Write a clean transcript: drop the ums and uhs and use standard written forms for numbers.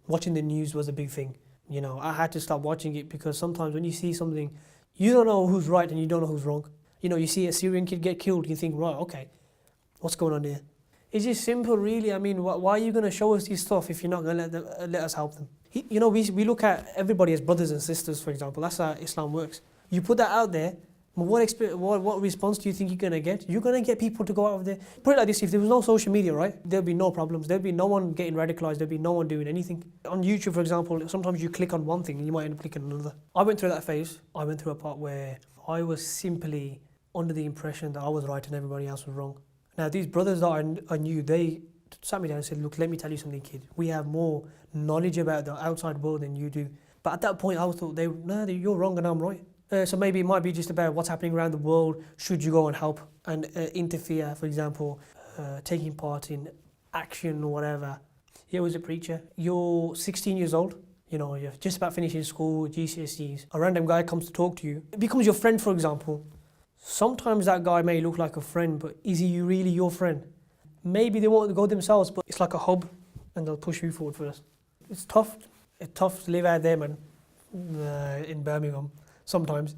Watching the news was a big thing. You know, I had to stop watching it because sometimes when you see something, you don't know who's right and you don't know who's wrong. You know, you see a Syrian kid get killed, you think, right, okay, what's going on here? It's just simple, really. I mean, why are you going to show us this stuff if you're not going to let us help them? You know, we look at everybody as brothers and sisters, for example. That's how Islam works. You put that out there, what response do you think you're going to get? You're going to get people to go out of there. Put it like this, if there was no social media, right, there'd be no problems. There'd be no one getting radicalised. There'd be no one doing anything. On YouTube, for example, sometimes you click on one thing and you might end up clicking on another. I went through that phase. I went through a part where I was simply under the impression that I was right and everybody else was wrong. Now, these brothers that I knew, they sat me down and said, look, let me tell you something, kid. We have more knowledge about the outside world than you do. But at that point, I thought, no, you're wrong and I'm right. So maybe it might be just about what's happening around the world. Should you go and help and interfere, for example, taking part in action or whatever. Here was a preacher. You're 16 years old. You know, you're just about finishing school, GCSEs. A random guy comes to talk to you. It becomes your friend, for example. Sometimes that guy may look like a friend, but is he really your friend? Maybe they want to go themselves, but it's like a hub and they'll push you forward first. It's tough. It's tough to live out there, man, in Birmingham, sometimes.